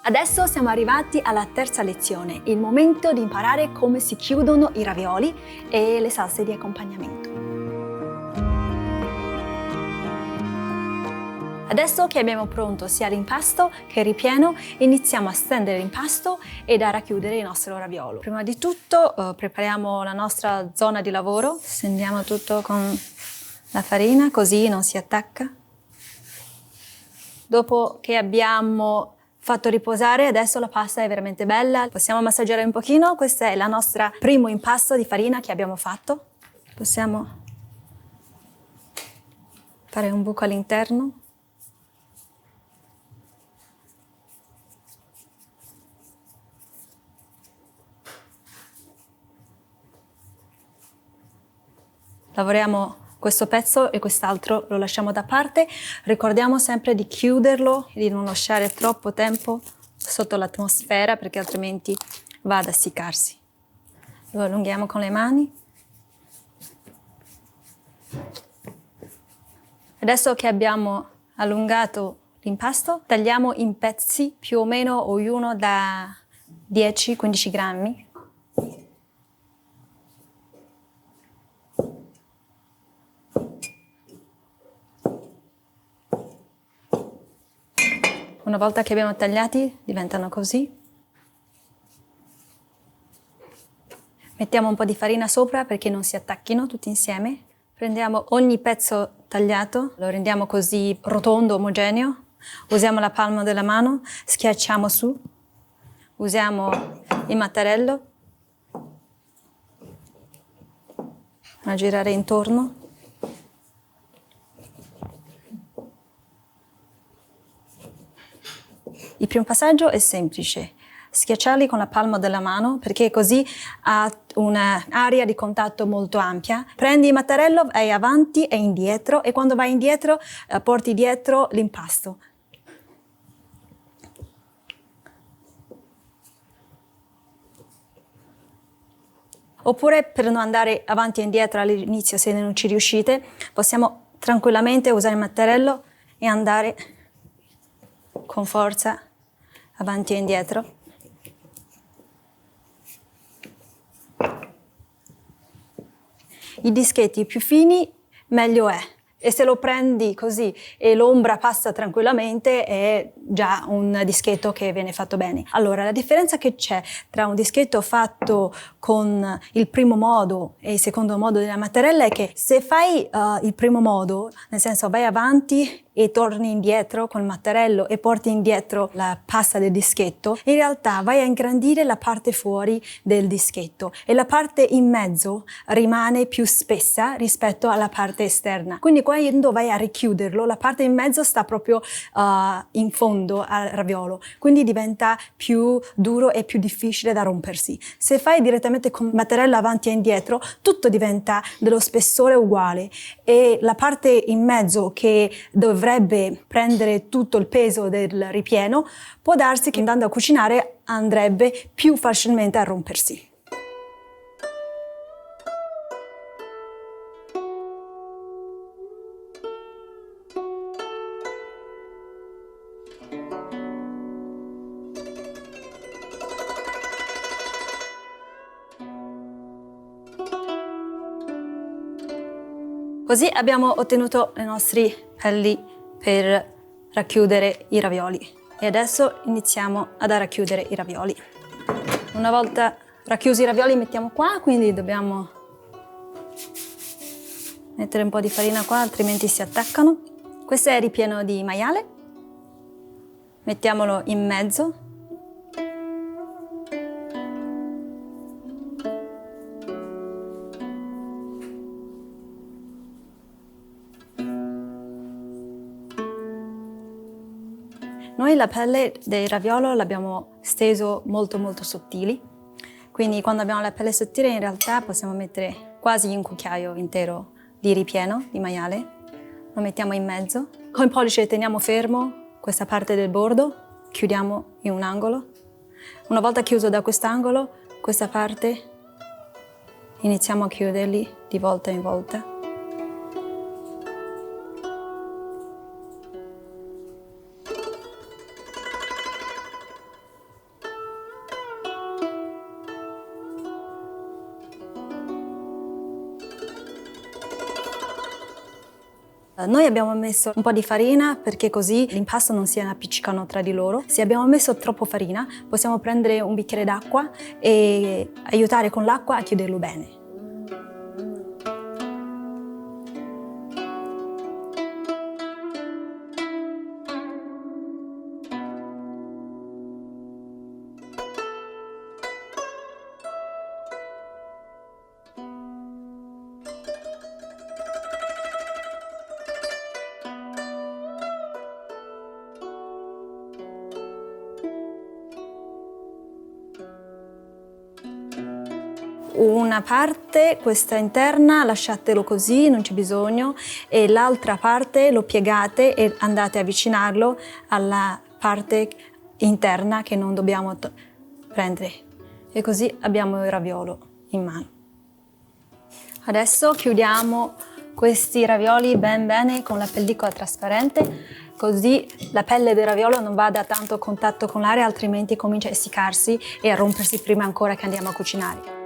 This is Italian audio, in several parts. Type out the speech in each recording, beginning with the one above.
Adesso siamo arrivati alla terza lezione, il momento di imparare come si chiudono i ravioli e le salse di accompagnamento. Adesso che abbiamo pronto sia l'impasto che il ripieno, iniziamo a stendere l'impasto ed a racchiudere il nostro raviolo. Prima di tutto prepariamo la nostra zona di lavoro, stendiamo tutto con la farina così non si attacca. Dopo che abbiamo fatto riposare, adesso la pasta è veramente bella, possiamo massaggiare un pochino. Questo è il nostro primo impasto di farina che abbiamo fatto. Possiamo fare un buco all'interno. Lavoriamo questo pezzo e quest'altro lo lasciamo da parte. Ricordiamo sempre di chiuderlo e di non lasciare troppo tempo sotto l'atmosfera perché altrimenti va ad essiccarsi. Lo allunghiamo con le mani. Adesso che abbiamo allungato l'impasto, tagliamo in pezzi più o meno ognuno da 10-15 grammi. Una volta che abbiamo tagliati, diventano così. Mettiamo un po' di farina sopra perché non si attacchino tutti insieme. Prendiamo ogni pezzo tagliato, lo rendiamo così rotondo, omogeneo. Usiamo la palma della mano, schiacciamo su. Usiamo il mattarello a girare intorno. Il primo passaggio è semplice, schiacciarli con la palma della mano perché così ha un'area di contatto molto ampia. Prendi il mattarello, vai avanti e indietro e quando vai indietro porti dietro l'impasto. Oppure per non andare avanti e indietro all'inizio se non ci riuscite, possiamo tranquillamente usare il mattarello e andare con forza avanti e indietro. I dischetti più fini meglio è. E se lo prendi così e l'ombra passa tranquillamente è già un dischetto che viene fatto bene. Allora, la differenza che c'è tra un dischetto fatto con il primo modo e il secondo modo della mattarella è che se fai il primo modo, nel senso vai avanti e torni indietro col mattarello e porti indietro la pasta del dischetto, in realtà vai a ingrandire la parte fuori del dischetto e la parte in mezzo rimane più spessa rispetto alla parte esterna. Quindi quando vai a richiuderlo, la parte in mezzo sta proprio in fondo al raviolo, quindi diventa più duro e più difficile da rompersi. Se fai direttamente con mattarello avanti e indietro, tutto diventa dello spessore uguale e la parte in mezzo che dovrebbe prendere tutto il peso del ripieno, può darsi che andando a cucinare andrebbe più facilmente a rompersi. Così abbiamo ottenuto i nostri pelli per racchiudere i ravioli e adesso iniziamo ad racchiudere i ravioli. Una volta racchiusi i ravioli mettiamo qua, quindi dobbiamo mettere un po' di farina qua, altrimenti si attaccano. Questo è il ripieno di maiale, mettiamolo in mezzo. Noi la pelle del raviolo l'abbiamo steso molto molto sottili, quindi quando abbiamo la pelle sottile in realtà possiamo mettere quasi un cucchiaio intero di ripieno di maiale, lo mettiamo in mezzo, con il pollice teniamo fermo questa parte del bordo, chiudiamo in un angolo. Una volta chiuso da quest'angolo, questa parte iniziamo a chiuderli di volta in volta. Noi abbiamo messo un po' di farina perché così l'impasto non si appiccicano tra di loro. Se abbiamo messo troppo farina, possiamo prendere un bicchiere d'acqua e aiutare con l'acqua a chiuderlo bene. Una parte, questa interna, lasciatelo così, non c'è bisogno, e l'altra parte lo piegate e andate a avvicinarlo alla parte interna che non dobbiamo prendere. E così abbiamo il raviolo in mano. Adesso chiudiamo questi ravioli ben bene con la pellicola trasparente, così la pelle del raviolo non vada tanto a contatto con l'aria, altrimenti comincia a essiccarsi e a rompersi prima ancora che andiamo a cucinare.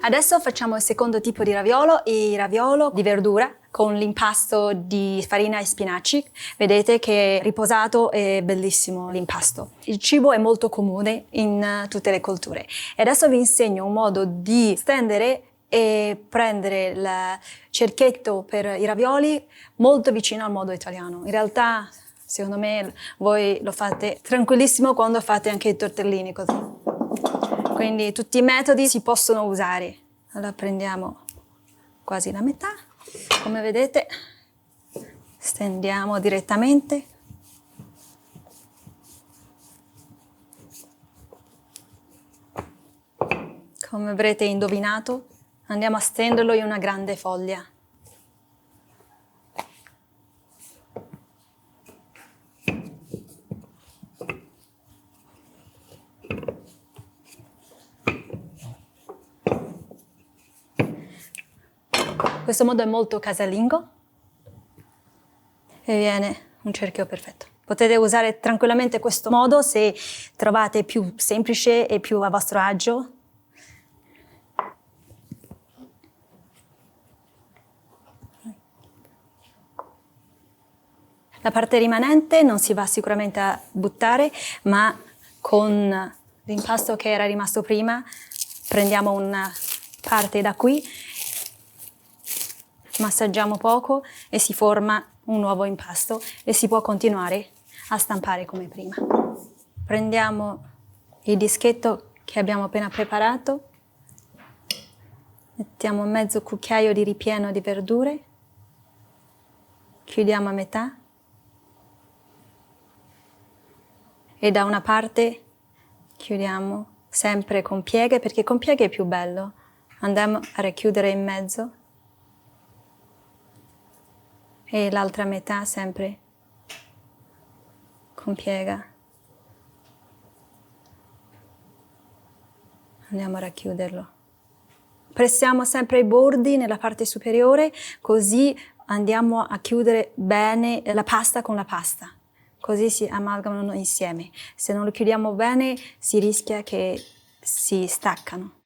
Adesso facciamo il secondo tipo di raviolo, il raviolo di verdura con l'impasto di farina e spinaci. Vedete che è riposato e bellissimo l'impasto. Il cibo è molto comune in tutte le culture. E adesso vi insegno un modo di stendere e prendere il cerchietto per i ravioli molto vicino al modo italiano. In realtà, secondo me, voi lo fate tranquillissimo quando fate anche i tortellini così. Quindi tutti i metodi si possono usare. Allora prendiamo quasi la metà, come vedete, stendiamo direttamente. Come avrete indovinato, andiamo a stenderlo in una grande foglia. Questo modo è molto casalingo e viene un cerchio perfetto. Potete usare tranquillamente questo modo se trovate più semplice e più a vostro agio. La parte rimanente non si va sicuramente a buttare, ma con l'impasto che era rimasto prima prendiamo una parte da qui, massaggiamo poco e si forma un nuovo impasto e si può continuare a stampare come prima. Prendiamo il dischetto che abbiamo appena preparato, mettiamo mezzo cucchiaio di ripieno di verdure, chiudiamo a metà e da una parte chiudiamo sempre con pieghe, perché con pieghe è più bello. Andiamo a richiudere in mezzo e l'altra metà sempre con piega. Andiamo a racchiuderlo. Pressiamo sempre i bordi nella parte superiore, così andiamo a chiudere bene la pasta con la pasta. Così si amalgamano insieme. Se non lo chiudiamo bene, si rischia che si staccano.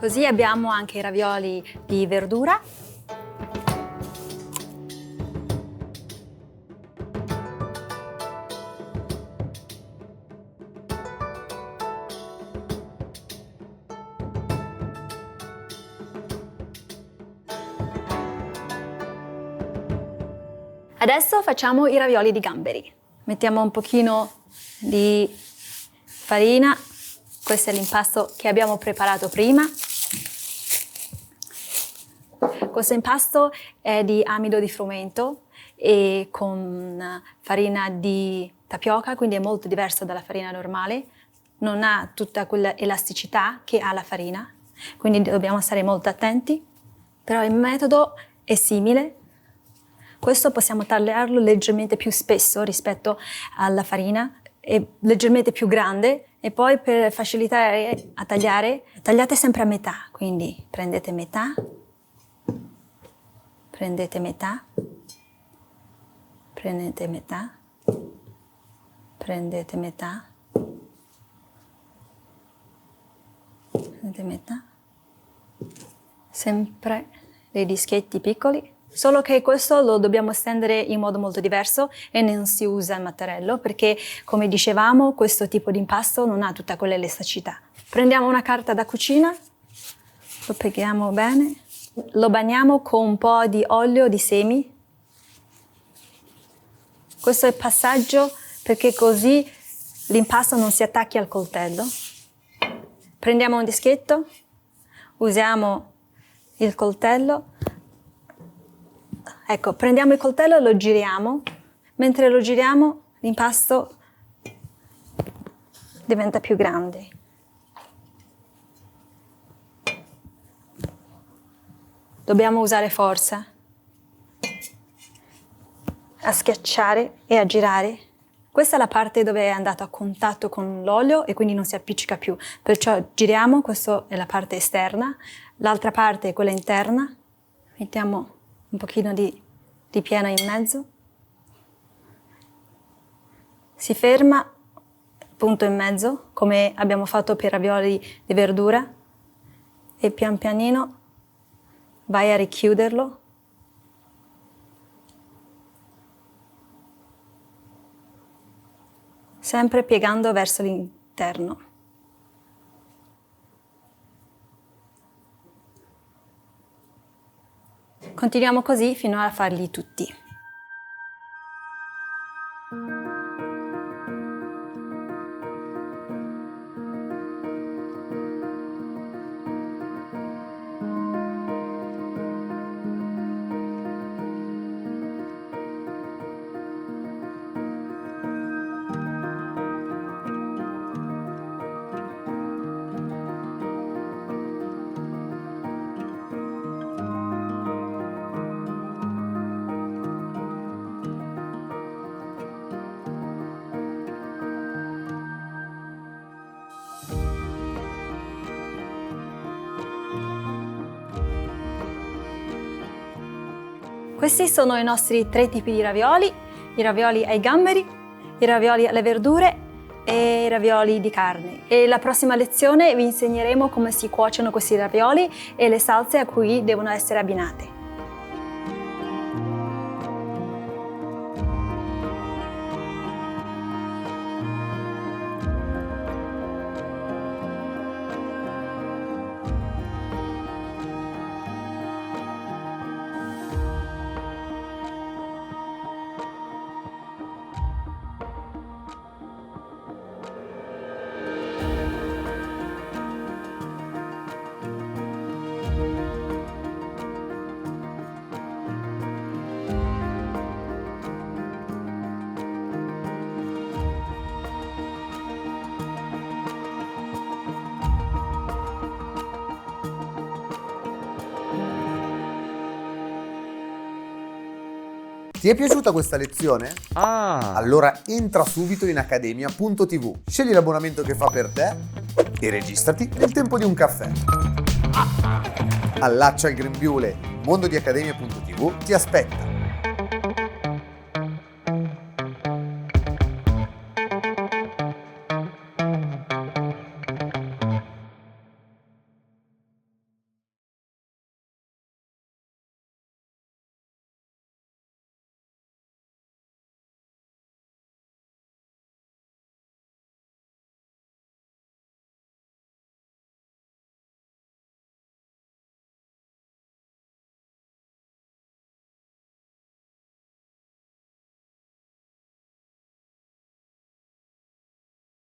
Così abbiamo anche i ravioli di verdura. Adesso facciamo i ravioli di gamberi. Mettiamo un pochino di farina, questo è l'impasto che abbiamo preparato prima. Questo impasto è di amido di frumento e con farina di tapioca, quindi è molto diverso dalla farina normale, non ha tutta quella elasticità che ha la farina, quindi dobbiamo stare molto attenti, però il metodo è simile. Questo possiamo tagliarlo leggermente più spesso rispetto alla farina, è leggermente più grande e poi per facilitare a tagliare, tagliate sempre a metà, quindi prendete metà, prendete metà, prendete metà, prendete metà, prendete metà, sempre dei dischetti piccoli. Solo che questo lo dobbiamo stendere in modo molto diverso e non si usa il mattarello perché, come dicevamo, questo tipo di impasto non ha tutta quella elasticità. Prendiamo una carta da cucina, lo pieghiamo bene, lo bagniamo con un po' di olio di semi. Questo è il passaggio perché così l'impasto non si attacchi al coltello. Prendiamo un dischetto, usiamo il coltello. Ecco, prendiamo il coltello e lo giriamo. Mentre lo giriamo, l'impasto diventa più grande. Dobbiamo usare forza a schiacciare e a girare. Questa è la parte dove è andato a contatto con l'olio e quindi non si appiccica più. Perciò giriamo, questa è la parte esterna, l'altra parte è quella interna. Mettiamo un pochino di pieno in mezzo, si ferma, punto in mezzo, come abbiamo fatto per i ravioli di verdura, e pian pianino vai a richiuderlo. Sempre piegando verso l'interno. Continuiamo così fino a farli tutti. Questi sono i nostri 3 tipi di ravioli: i ravioli ai gamberi, i ravioli alle verdure e i ravioli di carne. E la prossima lezione vi insegneremo come si cuociono questi ravioli e le salse a cui devono essere abbinate. Ti è piaciuta questa lezione? Allora entra subito in accademia.tv, scegli l'abbonamento che fa per te e registrati nel tempo di un caffè. Allaccia il grembiule, Mondo di Accademia.tv ti aspetta.